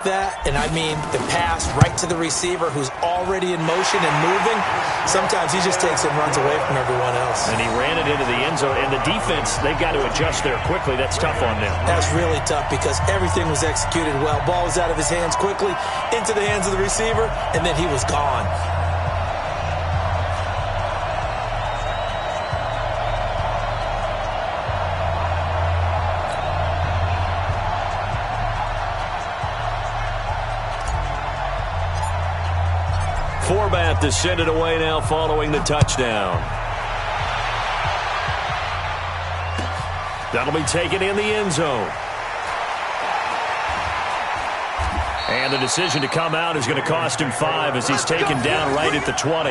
that, and I mean the pass right to the receiver who's already in motion and moving. Sometimes he just takes it and runs away from everyone else. And he ran it into the end zone, and the defense, they've got to adjust there quickly. That's tough on them. That's really tough because everything was executed well. Ball was out of his hands quickly, into the hands of the receiver, and then he was gone. Forbath to send it away now following the touchdown. That'll be taken in the end zone. And the decision to come out is going to cost him 5 as he's taken down right at the 20.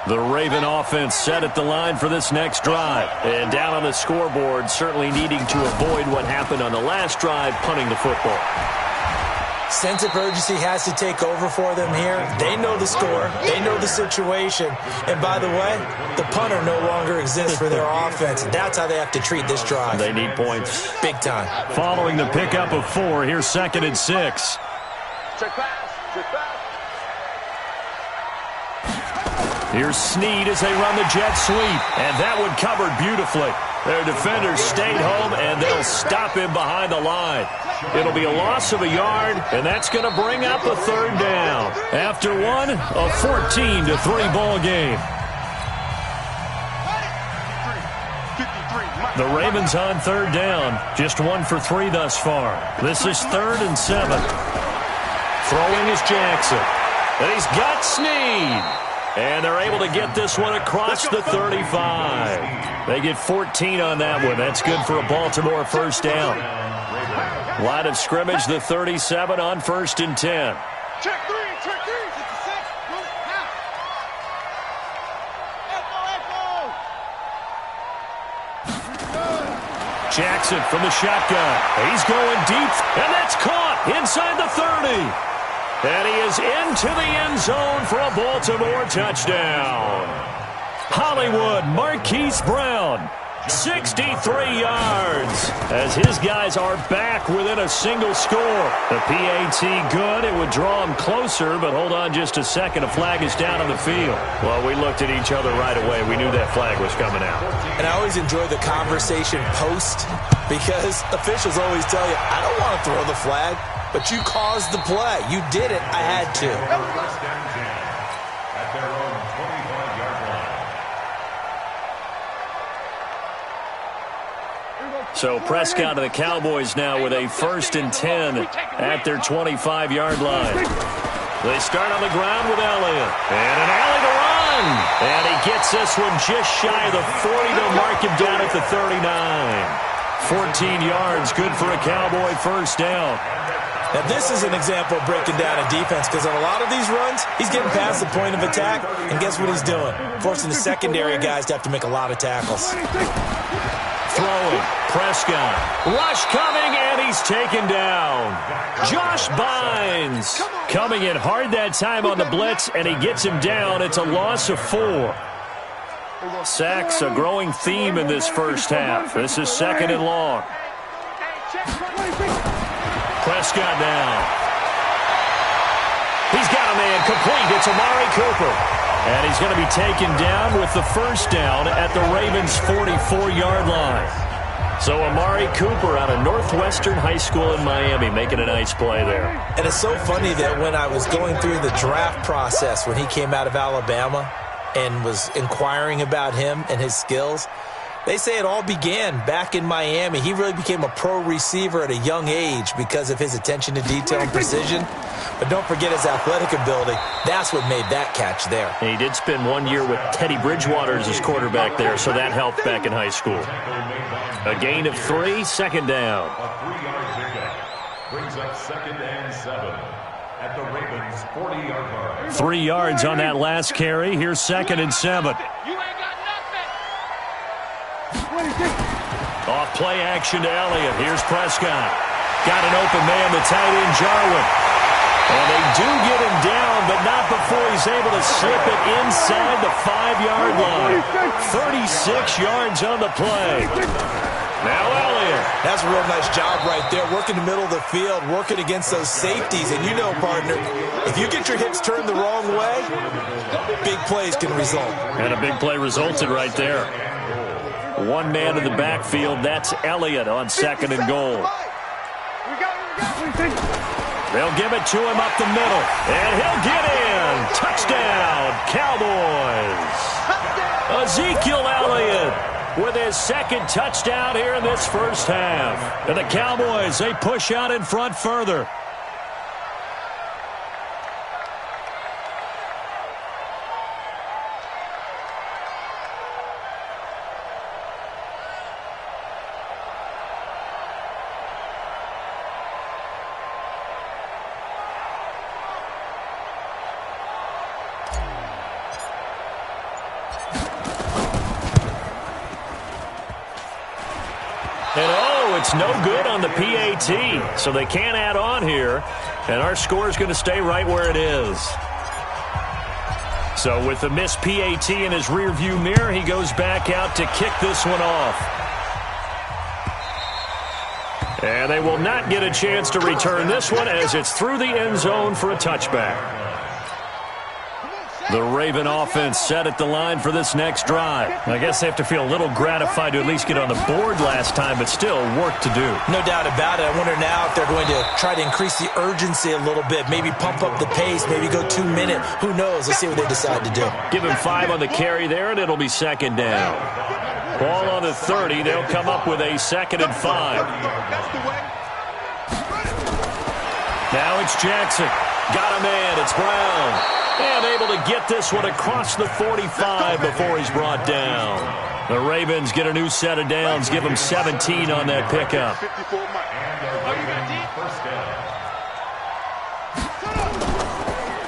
The Raven offense set at the line for this next drive. And down on the scoreboard, certainly needing to avoid what happened on the last drive, punting the football. Sense of urgency has to take over for them here. They know the score. They know the situation. And by the way, the punter no longer exists for their offense. That's how they have to treat this drive. They need points. Big time. Following the pickup of 4, here's 2nd and 6. Check pass. Check pass. Here's Snead as they run the jet sweep. And that one covered beautifully. Their defenders stayed home, and they'll stop him behind the line. It'll be a loss of a yard, and that's going to bring up a 3rd down. After one, a 14-3 ball game. The Ravens on 3rd down. Just 1 for 3 thus far. This is 3rd and 7. Throwing is Jackson. And he's got Snead. And they're able to get this one across the 35. They get 14 on that one. That's good for a Baltimore 1st down. Line of scrimmage, the 37 on 1st and 10. Check 3. Check 3. Jackson from the shotgun. He's going deep, and that's caught inside the 30. And he is into the end zone for a Baltimore touchdown. Hollywood Marquise Brown, 63 yards, as his guys are back within a single score. The PAT good. It would draw him closer, but hold on just a second. A flag is down on the field. Well, we looked at each other right away. We knew that flag was coming out. And I always enjoy the conversation post because officials always tell you, I don't want to throw the flag. But you caused the play. You did it. I had to. At their own 25-yard line. So Prescott and the Cowboys now with a 1st and 10 at their 25-yard line. They start on the ground with Elliott. And an alley to run. And he gets this one just shy of the 40. They'll mark him down at the 39. 14 yards, good for a Cowboy 1st down. Now, this is an example of breaking down a defense because on a lot of these runs, he's getting past the point of attack, and guess what he's doing? Forcing the secondary guys to have to make a lot of tackles. Throwing, Prescott. Rush coming, and he's taken down. Josh Bynes coming in hard that time on the blitz, and he gets him down. It's a loss of 4. Sacks, a growing theme in this 1st half. This is 2nd and long. Prescott now. He's got a man complete. It's Amari Cooper. And he's going to be taken down with the 1st down at the Ravens' 44-yard line. So Amari Cooper out of Northwestern High School in Miami making a nice play there. And it's so funny that when I was going through the draft process when he came out of Alabama and was inquiring about him and his skills, they say it all began back in Miami. He really became a pro receiver at a young age because of his attention to detail and precision. But don't forget his athletic ability. That's what made that catch there. And he did spend 1 year with Teddy Bridgewater as his quarterback there, so that helped back in high school. A gain of 3, 2nd down. A 3-yard pickup brings up 2nd and 7 at the Ravens' 40-yard line. 3 yards on that last carry. Here's 2nd and 7. Off play action to Elliott. Here's Prescott. Got an open man, the tight end, Jarwin. And they do get him down, but not before he's able to slip it inside the 5-yard line. 36 yards on the play. Now Elliott. That's a real nice job right there, working the middle of the field, working against those safeties. And you know, partner, if you get your hips turned the wrong way, big plays can result. And a big play resulted right there. One man in the backfield, that's Elliott on 2nd and goal. They'll give it to him up the middle, and he'll get in. Touchdown, Cowboys. Ezekiel Elliott with his 2nd touchdown here in this first half. And the Cowboys, they push out in front further. It's no good on the PAT, so they can't add on here, and our score is going to stay right where it is. So with the missed PAT in his rearview mirror, he goes back out to kick this one off. And they will not get a chance to return this one as it's through the end zone for a touchback. The Raven offense set at the line for this next drive. I guess they have to feel a little gratified to at least get on the board last time, but still work to do. No doubt about it. I wonder now if they're going to try to increase the urgency a little bit, maybe pump up the pace, maybe go 2 minutes. Who knows? Let's see what they decide to do. Give him 5 on the carry there, and it'll be 2nd down. Ball on the 30. They'll come up with a 2nd and 5. Now it's Jackson. Got a man. It's Brown. And able to get this one across the 45 before he's brought down. The Ravens get a new set of downs. Give them 17 on that pickup.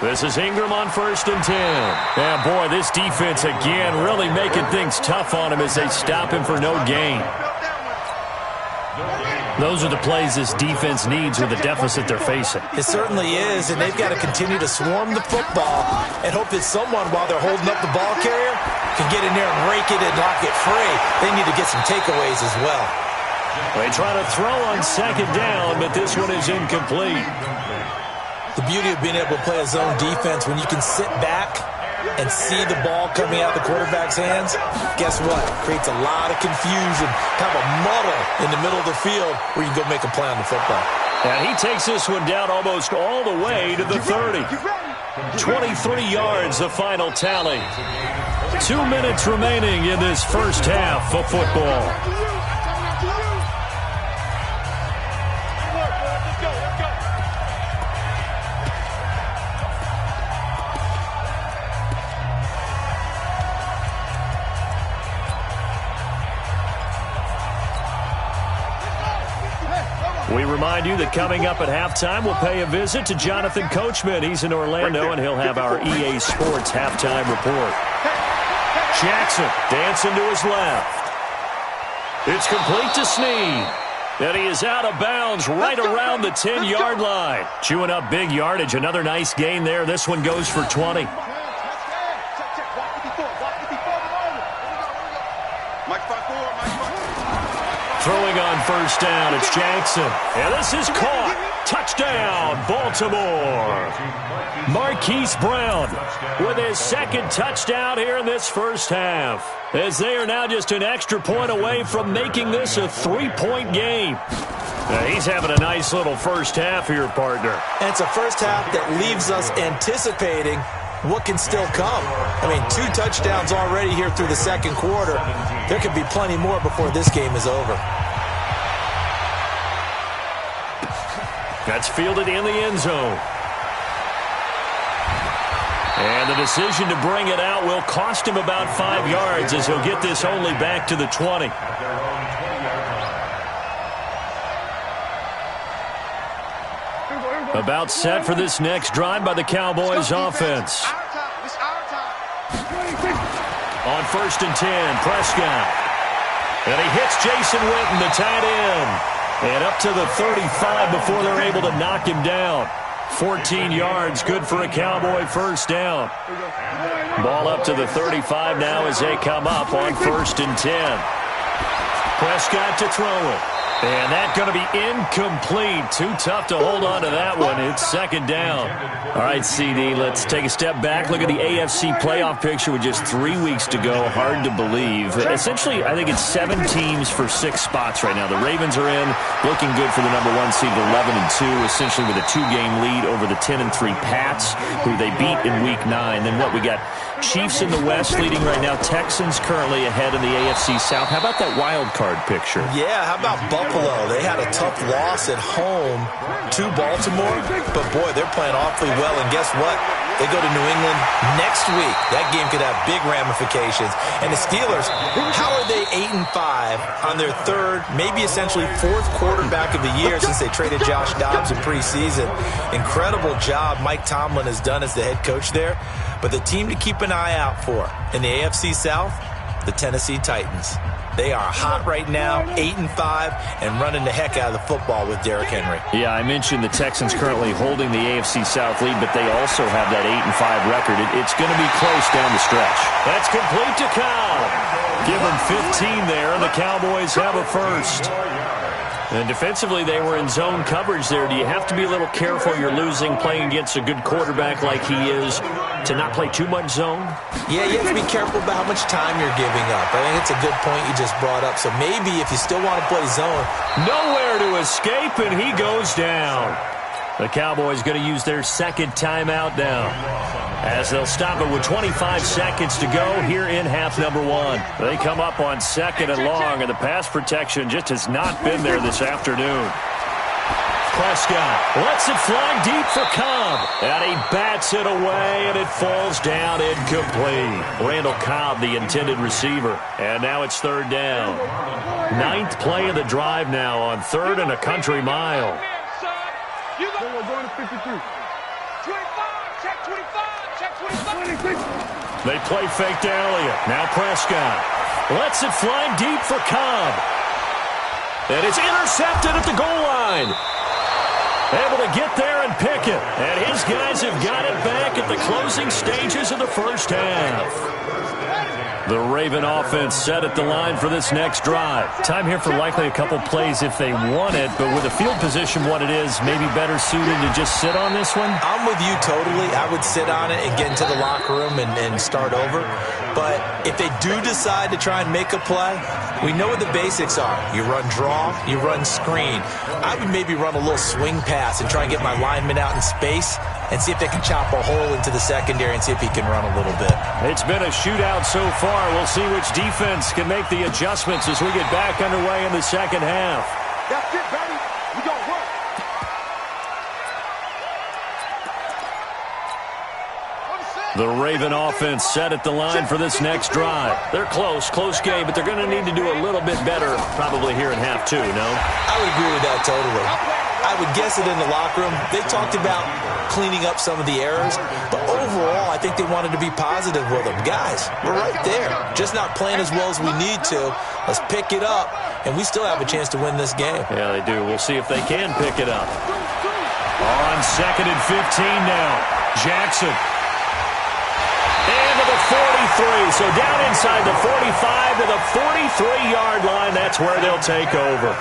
This is Ingram on 1st and 10. Yeah, boy, this defense again really making things tough on him as they stop him for no gain. Those are the plays this defense needs with the deficit they're facing. It certainly is, and they've got to continue to swarm the football and hope that someone, while they're holding up the ball carrier, can get in there and rake it and lock it free. They need to get some takeaways as well. They try to throw on 2nd down, but this one is incomplete. The beauty of being able to play a zone defense, when you can sit back and see the ball coming out of the quarterback's hands, guess what? Creates a lot of confusion, kind of a muddle in the middle of the field where you can go make a play on the football. And he takes this one down almost all the way to the 30. 23 yards, the final tally. 2 minutes remaining in this first half of football. We remind you that coming up at halftime, we'll pay a visit to Jonathan Coachman. He's in Orlando, and he'll have our EA Sports halftime report. Jackson dancing to his left. It's complete to Snead. And he is out of bounds right around the 10-yard line. Chewing up big yardage. Another nice gain there. This one goes for 20. Throwing on 1st down, it's Jackson. And this is caught. Touchdown, Baltimore. Marquise Brown with his 2nd touchdown here in this first half, as they are now just an extra point away from making this a 3-point game. Now, he's having a nice little first half here, partner. And it's a first half that leaves us anticipating what can still come. I mean, 2 touchdowns already here through the 2nd quarter. There could be plenty more before this game is over. That's fielded in the end zone. And the decision to bring it out will cost him about 5 yards, as he'll get this only back to the 20. About set for this next drive by the Cowboys offense. On 1st and 10, Prescott. And he hits Jason Witten, the tight end. And up to the 35 before they're able to knock him down. 14 yards, good for a Cowboy first down. Ball up to the 35 now as they come up on 1st and 10. Prescott to throw it. And that's going to be incomplete. Too tough to hold on to that one. It's 2nd down. All right, CD, let's take a step back. Look at the AFC playoff picture with just 3 weeks to go. Hard to believe. Essentially, I think it's 7 teams for 6 spots right now. The Ravens are in, looking good for the number 1 seed, 11-2, essentially with a 2-game lead over the 10-3 Pats, who they beat in Week 9. Then what, we got Chiefs in the West leading right now. Texans currently ahead in the AFC South. How about that wild card picture? Yeah, how about Buffalo? They had a tough loss at home to Baltimore, but boy, they're playing awfully well. And guess what? They go to New England next week. That game could have big ramifications. And the Steelers, how are they 8-5 on their 3rd, maybe essentially 4th quarterback of the year since they traded Josh Dobbs in preseason? Incredible job Mike Tomlin has done as the head coach there. But the team to keep an eye out for in the AFC South, the Tennessee Titans. They are hot right now, 8-5, and running the heck out of the football with Derrick Henry. Yeah, I mentioned the Texans currently holding the AFC South lead, but they also have that 8-5 record. It's going to be close down the stretch. That's complete to Cobb. Give him 15 there, and the Cowboys have a first. And defensively, they were in zone coverage there. Do you have to be a little careful? You're losing, playing against a good quarterback like he is, to not play too much zone? Yeah, you have to be careful about how much time you're giving up. I think it's a good point you just brought up. So maybe if you still want to play zone. Nowhere to escape, and he goes down. The Cowboys going to use their 2nd timeout now, as they'll stop it with 25 seconds to go here in half number 1. They come up on 2nd and long, and the pass protection just has not been there this afternoon. Prescott lets it fly deep for Cobb, and he bats it away, and it falls down incomplete. Randall Cobb, the intended receiver, and now it's 3rd down. 9th play of the drive now on 3rd and a country mile. Going to 53. 25, check 25, check 25. They play fake to Elliott. Now Prescott lets it fly deep for Cobb. And it's intercepted at the goal line. Able to get there and pick it. And his guys have got it back at the closing stages of the first half. The Raven offense set at the line for this next drive. Time here for likely a couple plays if they want it, but with the field position what it is, maybe better suited to just sit on this one? I'm with you totally. I would sit on it and get into the locker room and start over. But if they do decide to try and make a play, we know what the basics are. You run draw, you run screen. I would maybe run a little swing pass and try and get my lineman out in space and see if they can chop a hole into the secondary and see if he can run a little bit. It's been a shootout so far. We'll see which defense can make the adjustments as we get back underway in the 2nd half. That's it, baby. We gon' work. The Raven offense set at the line for this next drive. They're close game, but they're going to need to do a little bit better probably here in half 2, no? I would agree with that totally. I would guess it in the locker room. They talked about cleaning up some of the errors, but overall, I think they wanted to be positive with them. Guys, we're right there. Just not playing as well as we need to. Let's pick it up, and we still have a chance to win this game. Yeah, they do. We'll see if they can pick it up. On 2nd and 15 now. Jackson. And to the 43. So down inside the 45 to the 43-yard line. That's where they'll take over.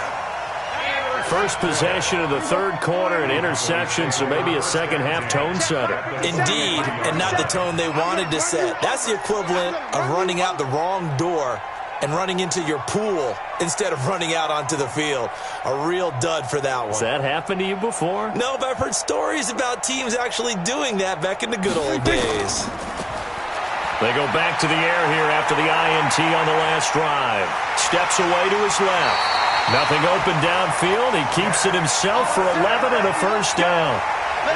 First possession of the 3rd quarter, an interception, so maybe a 2nd half tone setter. Indeed, and not the tone they wanted to set. That's the equivalent of running out the wrong door and running into your pool instead of running out onto the field. A real dud for that one. Has that happened to you before? No, but I've heard stories about teams actually doing that back in the good old days. They go back to the air here after the INT on the last drive. Steps away to his left. Nothing open downfield. He keeps it himself for 11 and a first down.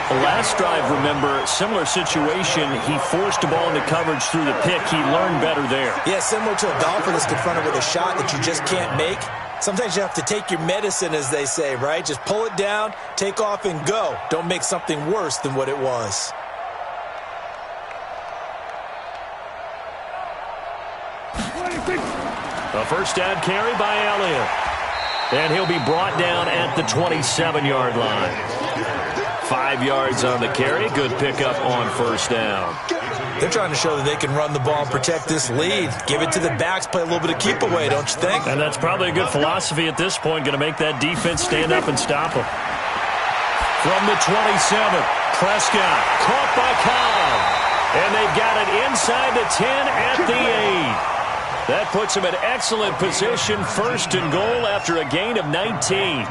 The last drive, remember, similar situation. He forced the ball into coverage through the pick. He learned better there. Yeah, similar to a golfer that's confronted with a shot that you just can't make. Sometimes you have to take your medicine, as they say, right? Just pull it down, take off, and go. Don't make something worse than what it was. A first down carry by Elliott. And he'll be brought down at the 27-yard line. 5 yards on the carry. Good pickup on first down. They're trying to show that they can run the ball and protect this lead. Give it to the backs, play a little bit of keep away, don't you think? And that's probably a good philosophy at this point. Going to make that defense stand up and stop them. From the 27, Prescott caught by Cobb. And they've got it inside the 10 at the 8. That puts him in excellent position, first and goal after a gain of 19.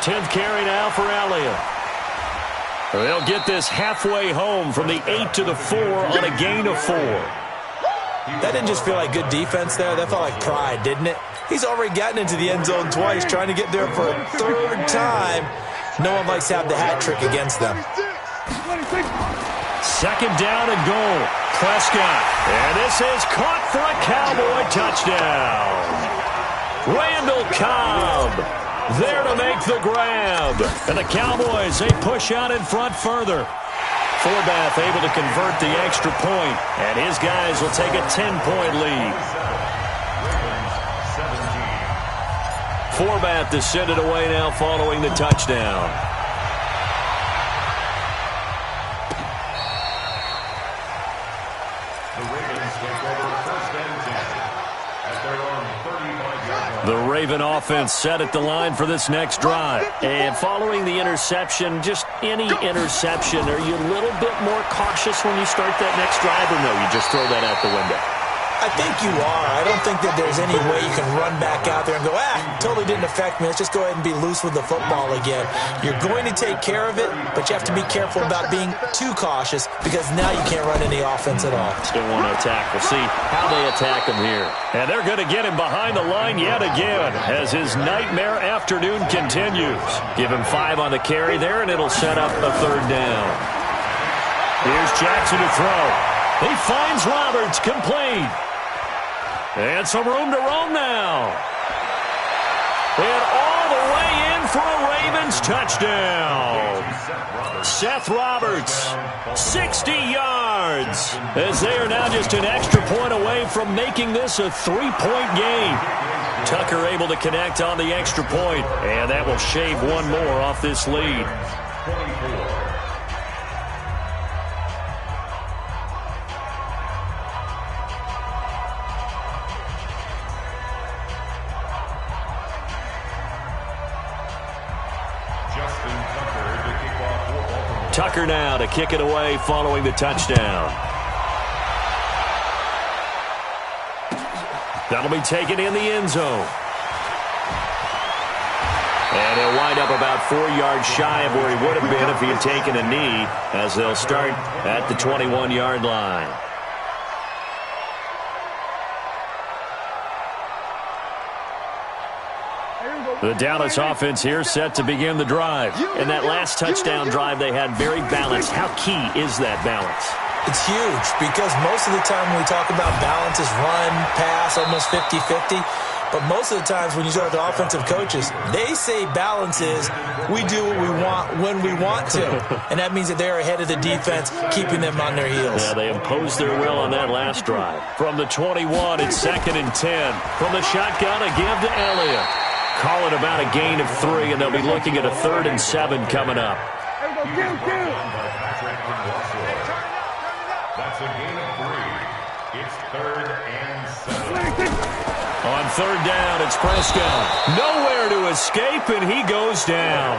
10th carry now for Elliott. They'll get this halfway home from the 8 to the 4 on a gain of 4. That didn't just feel like good defense there. That felt like pride, didn't it? He's already gotten into the end zone twice, trying to get there for a third time. No one likes to have the hat trick against them. Second down and goal. Prescott. And this is caught for a Cowboy touchdown. Randall Cobb there to make the grab. And the Cowboys, they push out in front further. Forbath able to convert the extra point, and his guys will take a 10-point lead. Forbath to send it away now following the touchdown. The Raven offense set at the line for this next drive. And following the interception, just any interception, are you a little bit more cautious when you start that next drive, or no, you just throw that out the window? I think you are. I don't think that there's any way you can run back out there and go, totally didn't affect me. Let's just go ahead and be loose with the football again. You're going to take care of it, but you have to be careful about being too cautious because now you can't run any offense at all. Still want to attack. We'll see how they attack him here. And they're going to get him behind the line yet again as his nightmare afternoon continues. Give him 5 on the carry there, and it'll set up a third down. Here's Jackson to throw. He finds Roberts, complete. And some room to roam now. And all the way in for a Ravens touchdown. Seth Roberts, 60 yards. As they are now just an extra point away from making this a 3-point game. Tucker able to connect on the extra point, and that will shave one more off this lead. Tucker now to kick it away following the touchdown. That'll be taken in the end zone. And he'll wind up about 4 yards shy of where he would have been if he had taken a knee, as they'll start at the 21-yard line. The Dallas offense here set to begin the drive. And that last touchdown drive they had very balanced. How key is that balance? It's huge because most of the time when we talk about balance is run, pass, almost 50-50. But most of the times when you talk to offensive coaches, they say balance is we do what we want when we want to. And that means that they're ahead of the defense, keeping them on their heels. Yeah, they imposed their will on that last drive. From the 21, it's 2nd and 10. From the shotgun, a give to Elliott. Call it about a gain of 3, and they'll be looking at a 3rd and 7 coming up. That's a gain of 3. It's 3rd and 7. On 3rd down, it's Prescott. Nowhere to escape, and he goes down.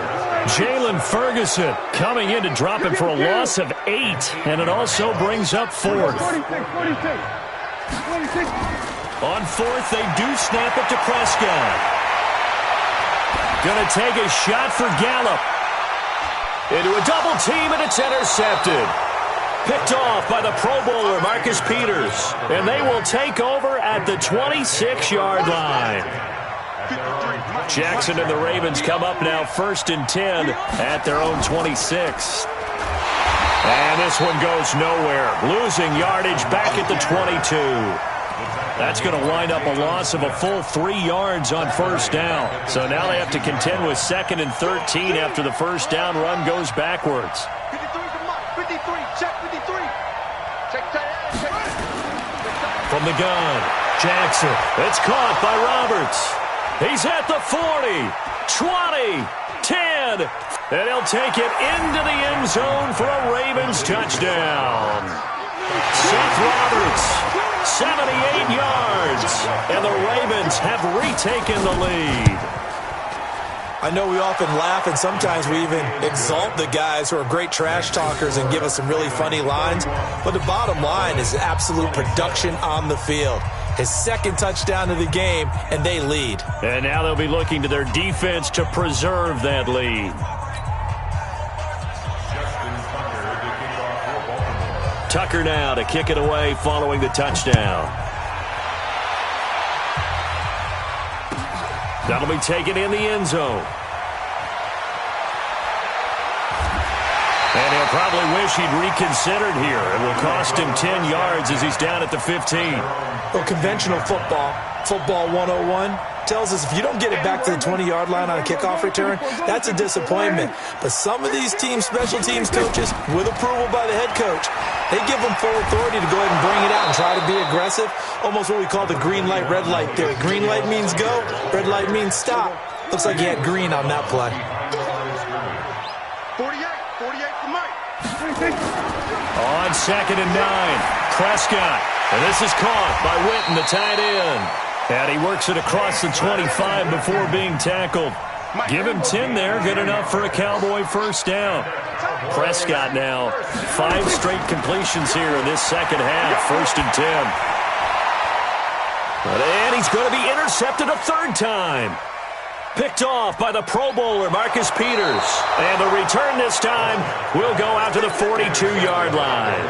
Jalen Ferguson coming in to drop him for a loss of 8, and it also brings up 4th. On 4th, they do snap it to Prescott. Going to take a shot for Gallup. Into a double team, and it's intercepted. Picked off by the Pro Bowler, Marcus Peters. And they will take over at the 26-yard line. Jackson and the Ravens come up now 1st and 10 at their own 26. And this one goes nowhere. Losing yardage back at the 22. That's going to wind up a loss of a full 3 yards on 1st down. So now they have to contend with 2nd and 13 after the 1st down run goes backwards. 53, check 53. Check. From the gun, Jackson. It's caught by Roberts. He's at the 40, 20, 10, and he'll take it into the end zone for a Ravens touchdown. Seth Roberts, 78 yards, and the Ravens have retaken the lead. I know we often laugh, and sometimes we even exalt the guys who are great trash talkers and give us some really funny lines, but the bottom line is absolute production on the field. His second touchdown of the game, and they lead. And now they'll be looking to their defense to preserve that lead. Tucker now to kick it away following the touchdown. That'll be taken in the end zone. And he'll probably wish he'd reconsidered here. It will cost him 10 yards as he's down at the 15. Well, conventional football 101, tells us if you don't get it back to the 20-yard line on a kickoff return, that's a disappointment. But some of these special teams coaches, with approval by the head coach, they give them full authority to go ahead and bring it out and try to be aggressive, almost what we call the green light, red light theory. Green light means go, red light means stop. Looks like he had green on that play. 48 for Mike. On 2nd and 9, Prescott. And this is caught by Witten, the tight end. And he works it across the 25 before being tackled. Give him 10 there, good enough for a Cowboy first down. Prescott now, 5 straight completions here in this second half, 1st and 10. And he's going to be intercepted a third time. Picked off by the Pro Bowler, Marcus Peters. And the return this time will go out to the 42-yard line.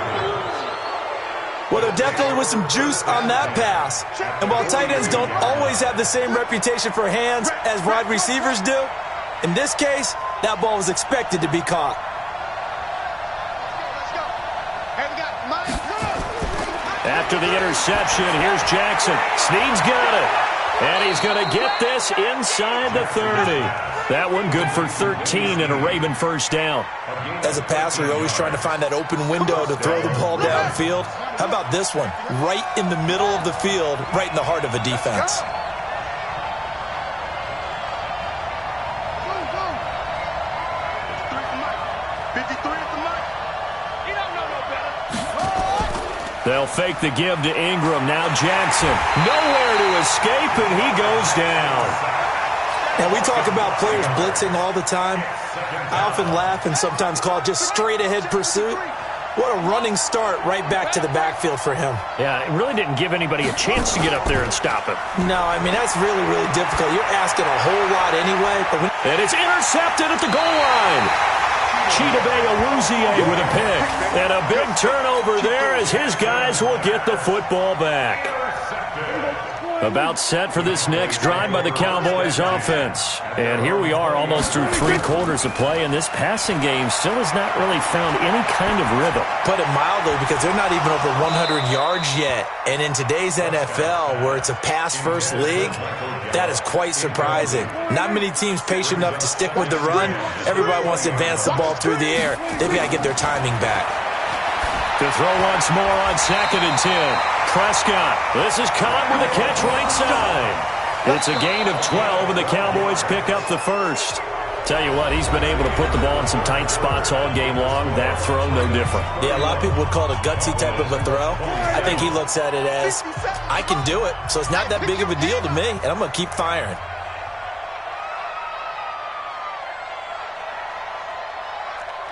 Well, there definitely was some juice on that pass. And while tight ends don't always have the same reputation for hands as wide receivers do, in this case, that ball was expected to be caught. After the interception, here's Jackson. Snead's got it. And he's going to get this inside the 30. That one good for 13 and a Raven first down. As a passer, you're always trying to find that open window to throw the ball downfield. How about this one? Right in the middle of the field, right in the heart of a defense. They'll fake the give to Ingram. Now Jackson. Nowhere to escape, and he goes down. And we talk about players blitzing all the time. I often laugh and sometimes call it just straight-ahead pursuit. What a running start right back to the backfield for him. Yeah, it really didn't give anybody a chance to get up there and stop him. No, I mean, that's really, really difficult. You're asking a whole lot anyway. And it's intercepted at the goal line. Chidobe Awuzie with a pick. And a big turnover there as his guys will get the football back. About set for this next drive by the Cowboys offense. And here we are almost through 3 quarters of play, and this passing game still has not really found any kind of rhythm. Put it mildly, because they're not even over 100 yards yet. And in today's NFL, where it's a pass-first league, that is quite surprising. Not many teams patient enough to stick with the run. Everybody wants to advance the ball through the air. They've got to get their timing back. To throw once more on 2nd and 10. Prescott. This is caught with a catch right side. It's a gain of 12, and the Cowboys pick up the first. Tell you what, he's been able to put the ball in some tight spots all game long. That throw, no different. Yeah, a lot of people would call it a gutsy type of a throw. I think he looks at it as, I can do it, so it's not that big of a deal to me, and I'm going to keep firing.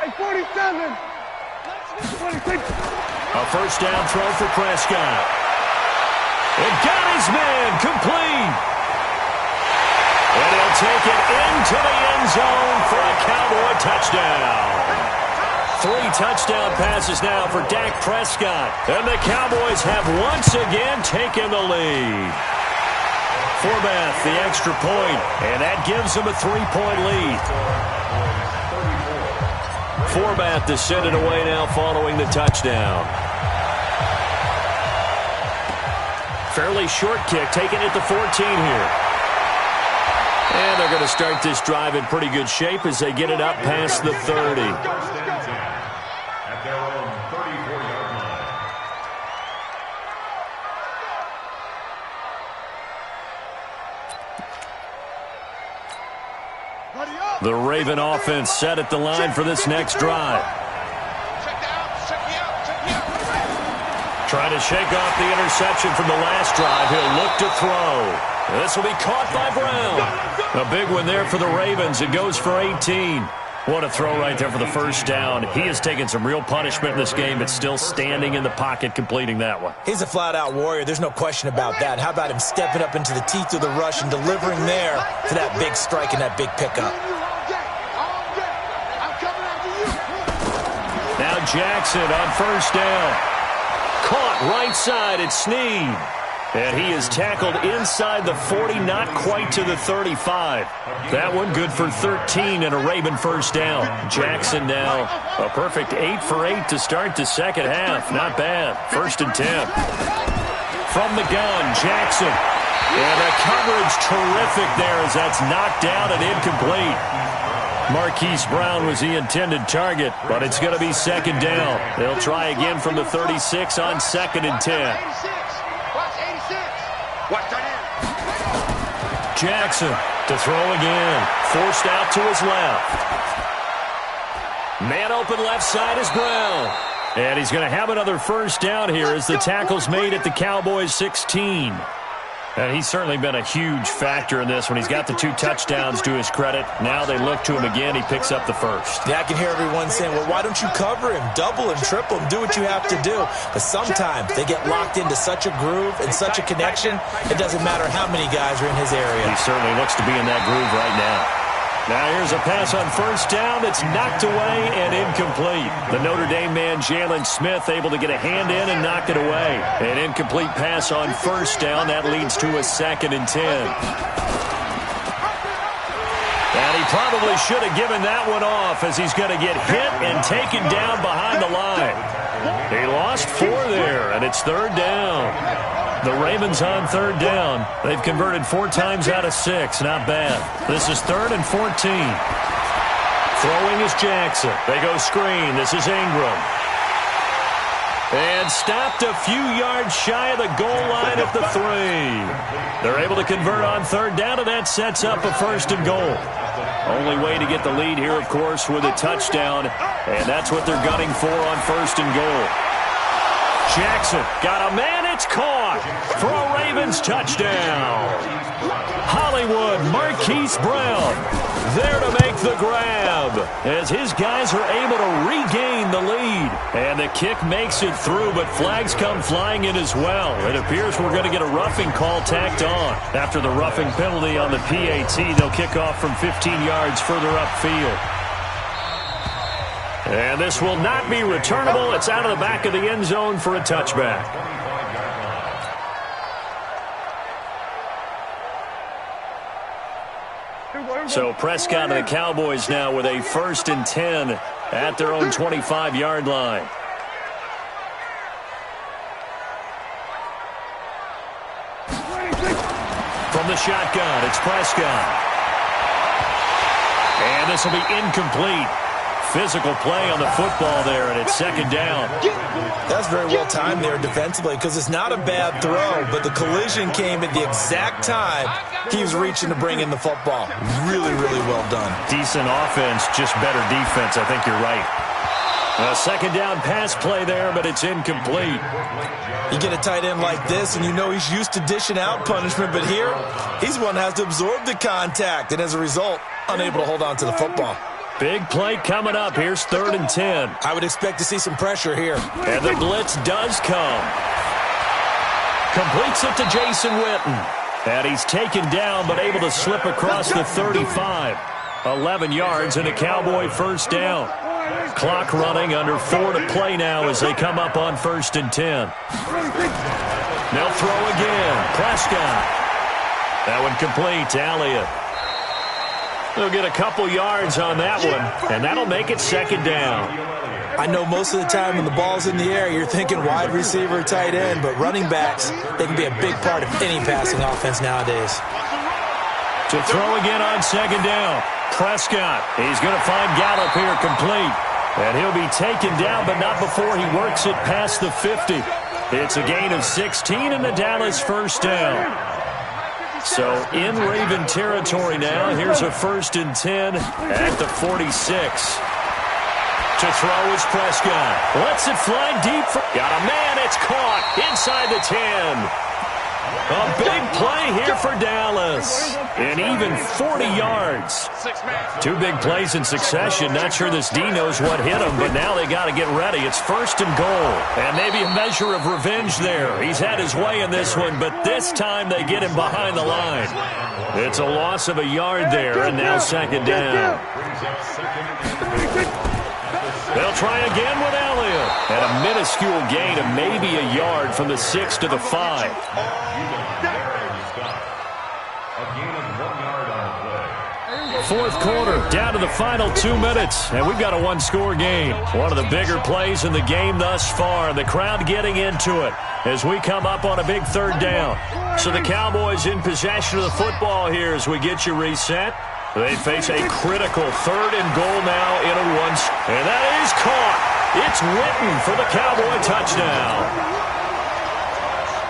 Hey, 47. 26. A first down throw for Prescott. It got his man complete. And he'll take it into the end zone for a Cowboy touchdown. 3 touchdown passes now for Dak Prescott. And the Cowboys have once again taken the lead. Forbath, the extra point, and that gives them a 3-point lead. Forbath to send it away now following the touchdown. Fairly short kick, taken at the 14 here. And they're going to start this drive in pretty good shape as they get it up past the 30. At their own 34-yard line. 3 The Raven offense set at the line for this next drive. Trying to shake off the interception from the last drive. He'll look to throw. This will be caught by Brown. A big one there for the Ravens. It goes for 18. What a throw right there for the first down. He has taken some real punishment in this game, but still standing in the pocket completing that one. He's a flat-out warrior. There's no question about that. How about him stepping up into the teeth of the rush and delivering there for that big strike and that big pickup. Now Jackson on first down. Caught right side at Snead. And he is tackled inside the 40, not quite to the 35. That one good for 13 and a Raven first down. Jackson now a perfect 8 for 8 to start the second half. Not bad. 1st and 10. From the gun, Jackson. And the coverage terrific there as that's knocked down and incomplete. Marquise Brown was the intended target, but it's going to be 2nd down. They'll try again from the 36 on 2nd and 10. Jackson to throw again. Forced out to his left. Man open left side is Brown. And he's going to have another first down here as the tackle's made at the Cowboys' 16. And he's certainly been a huge factor in this when he's got the 2 touchdowns to his credit. Now they look to him again. He picks up the first. Yeah, I can hear everyone saying, well, why don't you cover him? Double him, triple him, do what you have to do. But sometimes they get locked into such a groove and such a connection, it doesn't matter how many guys are in his area. He certainly looks to be in that groove right now. Now here's a pass on first down that's knocked away and incomplete. The Notre Dame man, Jalen Smith, able to get a hand in and knock it away. An incomplete pass on first down. That leads to a 2nd and 10. And he probably should have given that one off as he's going to get hit and taken down behind the line. He lost 4 there, and it's 3rd down. The Ravens on 3rd down. They've converted 4 times out of 6. Not bad. This is 3rd and 14. Throwing is Jackson. They go screen. This is Ingram. And stopped a few yards shy of the goal line at the 3. They're able to convert on 3rd down, and that sets up a 1st and goal. Only way to get the lead here, of course, with a touchdown. And that's what they're gunning for on 1st and goal. Jackson got a man. It's caught for a Ravens touchdown. Hollywood, Marquise Brown there to make the grab as his guys are able to regain the lead. And the kick makes it through, but flags come flying in as well. It appears we're going to get a roughing call tacked on. After the roughing penalty on the PAT, they'll kick off from 15 yards further upfield. And this will not be returnable. It's out of the back of the end zone for a touchback. So Prescott and the Cowboys now with a 1st and 10 at their own 25-yard line. From the shotgun, it's Prescott. And this will be incomplete. Physical play on the football there, and it's 2nd down. That's very well timed there defensively because it's not a bad throw, but the collision came at the exact time he was reaching to bring in the football. Really, really well done. Decent offense, just better defense. I think you're right. A 2nd down pass play there, but it's incomplete. You get a tight end like this, and you know he's used to dishing out punishment, but here, he's the one that has to absorb the contact, and as a result, unable to hold on to the football. Big play coming up. Here's 3rd and 10. I would expect to see some pressure here. And the blitz does come. Completes it to Jason Witten. And he's taken down, but able to slip across the 35. 11 yards and a Cowboy 1st down. Clock running, under 4 to play now as they come up on 1st and 10. They'll throw again. Prescott. That one complete to Elliott. They'll get a couple yards on that one, and that'll make it 2nd down. I know most of the time when the ball's in the air, you're thinking wide receiver, tight end, but running backs, they can be a big part of any passing offense nowadays. To throw again on 2nd down. Prescott, he's going to find Gallup here complete. And he'll be taken down, but not before he works it past the 50. It's a gain of 16 and the Dallas 1st down. So in Raven territory now. Here's a 1st and 10 at the 46. To throw is Prescott. Lets it fly deep. Got a man. It's caught inside the 10. A big play here for Dallas. And even 40 yards. 2 big plays in succession. Not sure this D knows what hit him, but now they got to get ready. It's 1st and goal. And maybe a measure of revenge there. He's had his way in this one, but this time they get him behind the line. It's a loss of a yard there, and now 2nd down. They'll try again with Elliott. And a minuscule gain of maybe a yard from the 6 to the 5. Fourth quarter, down to the final 2 minutes, and we've got a 1-score game. One of the bigger plays in the game thus far. The crowd getting into it as we come up on a big 3rd down. So the Cowboys in possession of the football here as we get you reset. They face a critical 3rd and goal now in a 1. And that is caught. It's Witten for the Cowboy touchdown.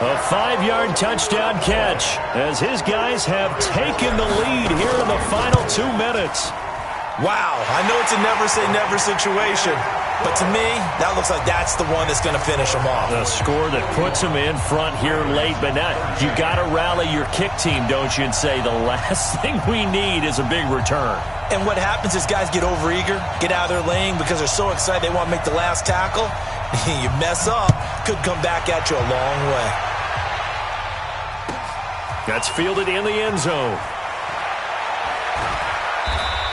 A 5-yard touchdown catch as his guys have taken the lead here in the final 2 minutes. Wow, I know it's a never-say-never situation, but to me, that looks like that's the one that's going to finish them off. The score that puts them in front here late, but now you got to rally your kick team, don't you, and say the last thing we need is a big return. And what happens is guys get overeager, get out of their lane because they're so excited they want to make the last tackle. You mess up, could come back at you a long way. That's fielded in the end zone.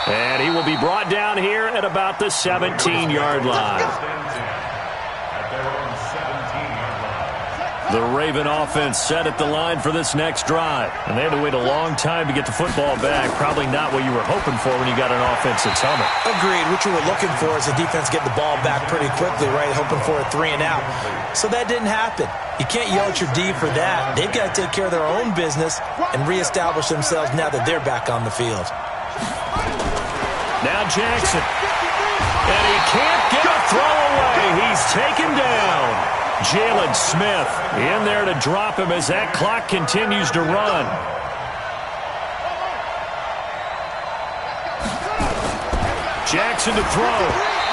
And he will be brought down here at about the 17-yard line. The Raven offense set at the line for this next drive. And they had to wait a long time to get the football back. Probably not what you were hoping for when you got an offense that's humming. Agreed. What you were looking for is the defense getting the ball back pretty quickly, right? Hoping for a 3 and out. So that didn't happen. You can't yell at your D for that. They've got to take care of their own business and reestablish themselves now that they're back on the field. Now Jackson. And he can't get a throw away. He's taken down. Jalen Smith in there to drop him as that clock continues to run. Jackson to throw.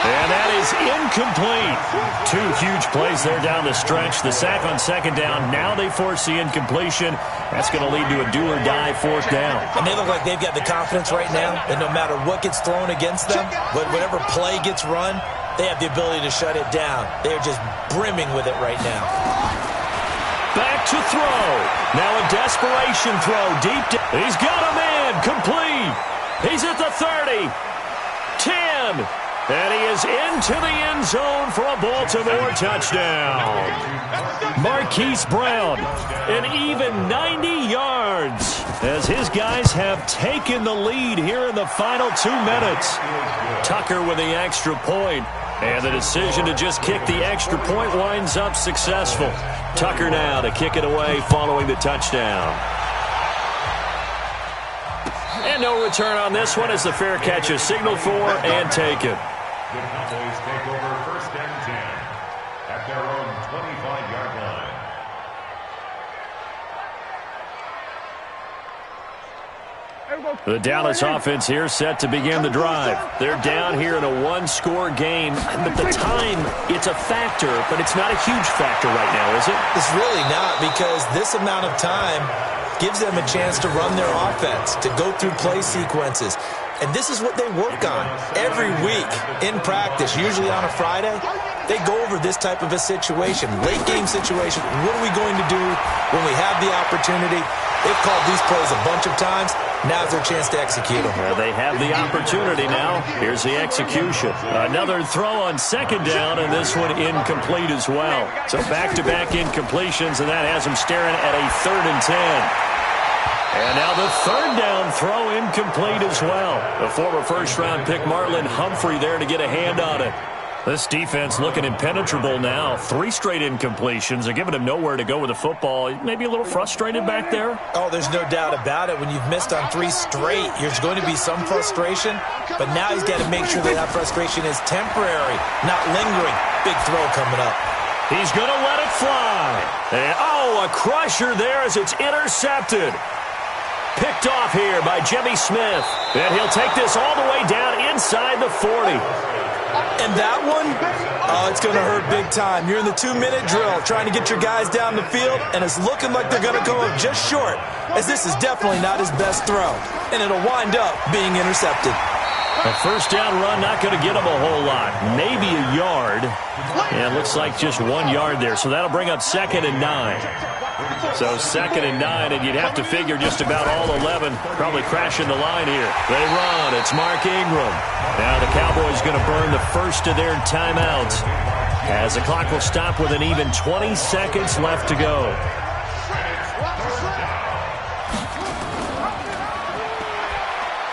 And that is incomplete. 2 huge plays there down the stretch. The sack on 2nd down. Now they force the incompletion. That's going to lead to a do-or-die 4th down. And they look like they've got the confidence right now that no matter what gets thrown against them, whatever play gets run, they have the ability to shut it down. They're just brimming with it right now. Back to throw. Now a desperation throw deep. He's got a man. Complete. He's at the 30. 10. And he is into the end zone for a Baltimore touchdown. Marquise Brown, an even 90 yards as his guys have taken the lead here in the final 2 minutes. Tucker with the extra point, and the decision to just kick the extra point winds up successful. Tucker now to kick it away following the touchdown. And no return on this one as the fair catch is signaled for and taken. The Cowboys take over 1st and 10 at their own 25-yard line. The Dallas offense here set to begin the drive. They're down here in a 1-score game, but the time, it's a factor, but it's not a huge factor right now, is it? It's really not, because this amount of time gives them a chance to run their offense, to go through play sequences. And this is what they work on every week in practice, usually on a Friday. They go over this type of a situation, late game situation. What are we going to do when we have the opportunity? They've called these plays a bunch of times. Now's their chance to execute them. Well, they have the opportunity now. Here's the execution. Another throw on 2nd down, and this one incomplete as well. So back-to-back incompletions, and that has them staring at a 3rd and 10. And now the 3rd down throw incomplete as well. The former first-round pick Marlon Humphrey there to get a hand on it. This defense looking impenetrable now. 3 straight incompletions. They're giving him nowhere to go with the football. Maybe a little frustrated back there? Oh, there's no doubt about it. When you've missed on 3 straight, there's going to be some frustration. But now he's got to make sure that frustration is temporary, not lingering. Big throw coming up. He's going to let it fly. And, oh, a crusher there as it's intercepted. Picked off here by Jimmy Smith. And he'll take this all the way down inside the 40. And that one, it's going to hurt big time. You're in the 2-minute drill trying to get your guys down the field, and it's looking like they're going to come up just short, as this is definitely not his best throw. And it'll wind up being intercepted. A first down run, not going to get him a whole lot. Maybe a yard. And it looks like just 1 yard there. So that'll bring up 2nd and 9. So 2nd and 9, and you'd have to figure just about all 11 probably crashing the line here. They run. It's Mark Ingram. Now the Cowboys going to burn the first of their timeouts as the clock will stop with an even 20 seconds left to go.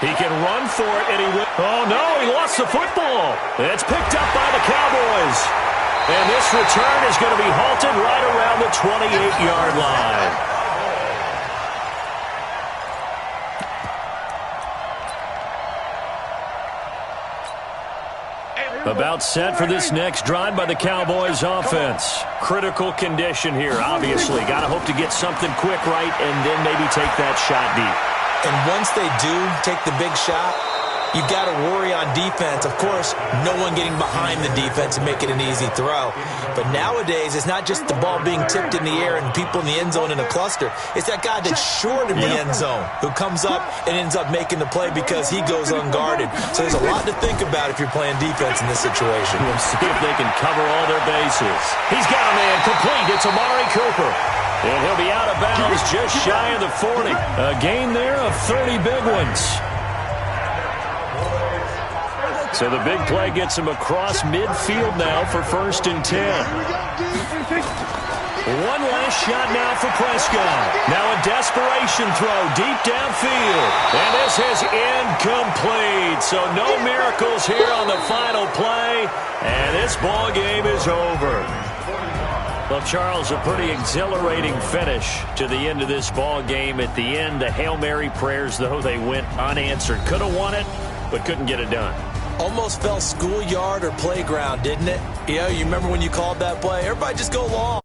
He can run for it, and he will. Oh, no, he lost the football. It's picked up by the Cowboys. And this return is going to be halted right around the 28-yard line. About set for this next drive by the Cowboys offense. Critical condition here, obviously. Got to hope to get something quick right and then maybe take that shot deep. And once they do take the big shot, you've got to worry on defense. Of course, no one getting behind the defense and make it an easy throw. But nowadays, it's not just the ball being tipped in the air and people in the end zone in a cluster. It's that guy that's short of the end zone who comes up and ends up making the play because he goes unguarded. So there's a lot to think about if you're playing defense in this situation. We'll see if they can cover all their bases. He's got a man complete. It's Amari Cooper. And he'll be out of bounds just shy of the 40. A gain there of 30 big ones. So the big play gets him across midfield now for 1st and 10. One last shot now for Prescott. Now a desperation throw deep downfield. And this is incomplete. So no miracles here on the final play. And this ball game is over. Well, Charles, a pretty exhilarating finish to the end of this ball game. At the end, the Hail Mary prayers, though, they went unanswered. Could have won it, but couldn't get it done. Almost felt schoolyard or playground, didn't it? You know, you remember when you called that play? Everybody just go long.